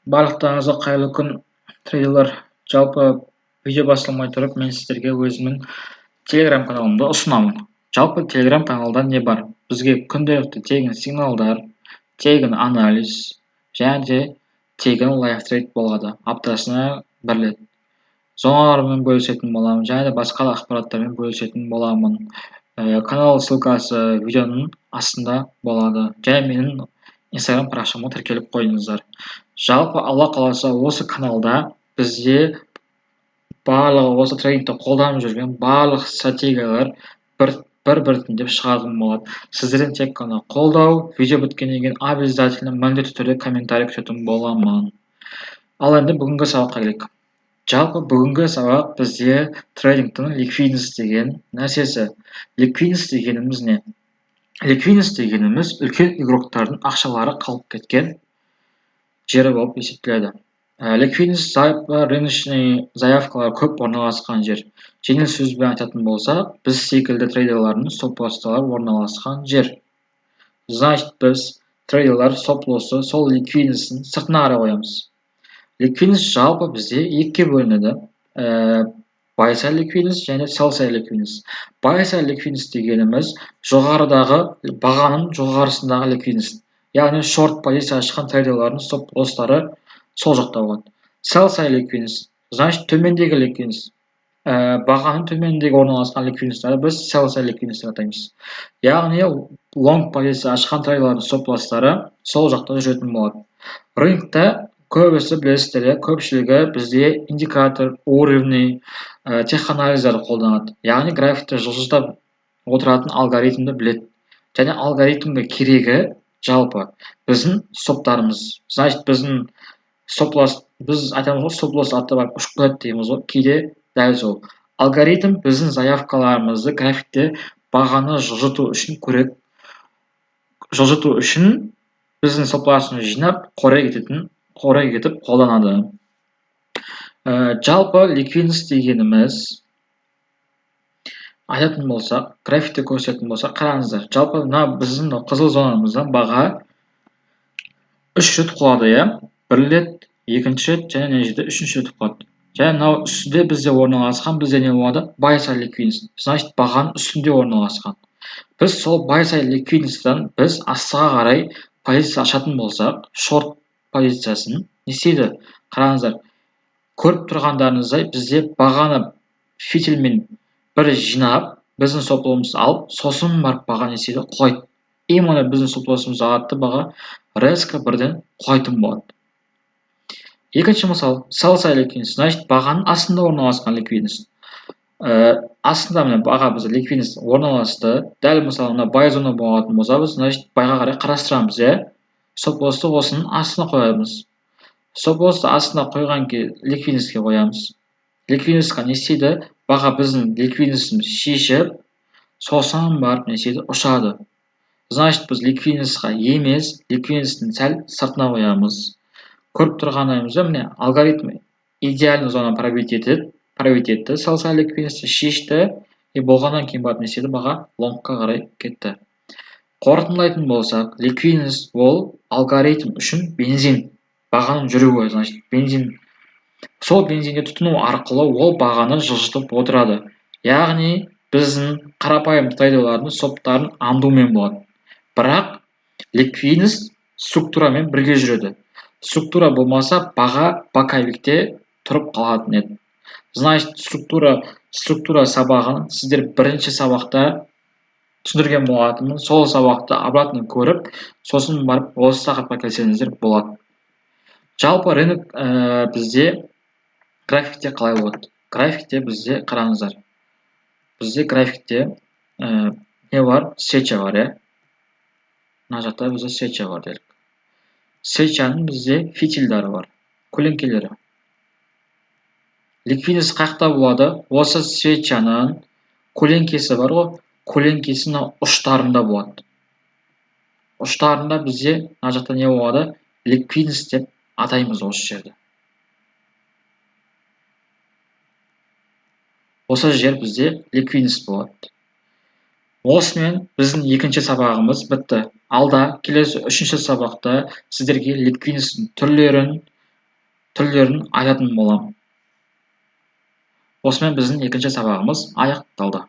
Барлықтарыңызға қайырлы күн трейдерлер. Жалпы видео басылмай тұрып, мен сіздерге өзімнің Telegram каналымды ұсынамын. Жалпы Telegram каналда не бар? Бізге күнделікті тегін сигналдар, тегін анализ және де тегін лайв трейд болады. Аптасына бір рет. Зоналармен бөлісетін боламын, және де басқа да ақпараттармен бөлісетін боламын. Канал ссылкасы видеоның астында болады. Және менің Instagram парақшама тіркеліп қойыңыздар. Жалпы алла қаласа осы каналда бізде барлығы осы трейдингті қолданып жүрген барлық стратегиялар біртіндеп шығарылатын болады. Сіздерден тек қана қолдау, видео біткеннен кейін обязательно міндетті түрде комментарий күтетін боламын. Ал енді бүгінгі сабаққа келейік. Жалпы бүгінгі сабақ бізде трейдингтің ликвидность деген нәрсесі. Ликвидность дегеніміз не? Ликвидность дегеніміз үлкен игроктардың ақшалары қалып кеткен жері болып есептеледі. Ликвидность рыночный заявкалар көп орналасқан жер. Жеңіл сөзбен айтатын болсақ, біз секілді трейдерлардың стоп-лосстары орналасқан жер. Значит, біз трейдерлар стоп-лоссы сол ликвидностьтің сыртына қарай қоямыз. Ликвидность жалпы бізде екіге бөлінеді. Buy side ликвидность және sell side ликвидность. Buy side ликвидность дегеніміз жоғарыдағы бағаның жоғарысындағы ликвидность. Яғни шорт позиция ашқан трейдерлардың стоп-лосстары сол жақта болады. Sell side ликвидность, значит төмендегі ликвидность. Бағаның төменіндегі орналасқан ликвидностьтарды біз sell side ликвидность деп атаймыз. Яғни long позиция ашқан трейдерлардың стоп-лосстары сол жақта жүретін болады. Рынокта көбісі білесіздер, көпшілігі бізде индикатор, уровни, теханализдерді қолданады. Яғни графикті жылжытып отыратын алгоритмді біледі. Және алгоритмге керегі жалпы біздің стоптарымыз. Значит, біздің стоп-лосс, біз айтамыз ғой, стоп-лосс атты барып ұшып кетеді дейміз ғой, кейде дәл сол. Алгоритм біздің заявкаларымызды графикте бағаны жылжыту үшін біздің стоп-лоссымызды жинап, қорай кетіп қолданады. Жалпы ликвидность дегеніміз айтатын болсақ, графикте көрсететін болсақ, қараңыздар. Жалпы мына біздің қызыл зонамыздан баға 3 рет құлады, бір рет, екінші рет және неше жерде үшінші рет құлады. Және мынау үстінде бізде орналасқан, бізде не болады? Buy side ликвидность. Значит, бағаның үстінде орналасқан. Біз сол buy side ликвидностьтан біз астыға қарай позиция ашатын болсақ, шорт позициясын не істейді? Қараңыздар. Көріп тұрғандарыңыздай, бізде бағаны фитильмен бір жинап, біздің стоп-лоссымызды алып, сосын барып баға не істейді? Құлайды. Именно біздің стоп-лоссымызды алады, баға резко бірден құлайтын болады. Екінші мысал, sell side ликвидность, значит, бағаның астында орналасқан ликвидность. Астында міне баға бізде ликвидность орналасты. Дәл мысалы мына buy зона болатын болса, біз значит байға қарай қарастырамыз, стоп-лоссты осының астына қоямыз. Стоп-лоссты астына қойған ликвидностьке қоямыз. Ликвидностьқа не істейді? Баға біздің ликвидностьіміз шешіп, сосын барып не істейді? Ұшады. Значит, біз ликвидностьқа емес, ликвидностьтің сәл сыртына қоямыз. Көріп тұрғанымызда міне алгоритм идеальный зона пробить етті, sell side ликвидностьті шешті, болғаннан кейін барып не істеді? Баға лонгқа қарай кетті. Қорытындылайтын болсақ, ликвидность ол алгоритм үшін бензин. Бағаның жүруі, значит, бензин. Сол бензинге тұтыну арқылы ол бағаны жылжытып отырады. Яғни, біздің қарапайым трейдерлардың стоптарын андумен болады. Бірақ ликвидность структурамен бірге жүреді. Структура болмаса, баға боковикте тұрып қалатын еді. Значит, структура сабағын сіздер бірінші сабақта түсіндірген болатынмын. Сол сабақты обратно көріп, сосын барып осы тақырыпқа келсеңіздер болады. Жалпы рынок бізде графикте қалай болады? Графикте бізде қараңыздар. Бізде графикте не бар? Свеча бар, Мына жақта бізде свеча бар делік. Свечаның бізде фитильдары бар, көлеңкелері. Ликвидность қақта болады? Осы свечаның көлеңкесі бар ғой, көлеңкесінің ұштарында болады. Ұштарында бізде мына жақта не болады? Ликвидность деп атаймыз осы жерді. Осы жер бізде ликвидность болады. Осымен біздің екінші сабағымыз бітті. Алда келесі үшінші сабақта сіздерге ликвидностьтің түрлерін, түрлерін айтатын боламын. Осымен біздің екінші сабағымыз аяқталды.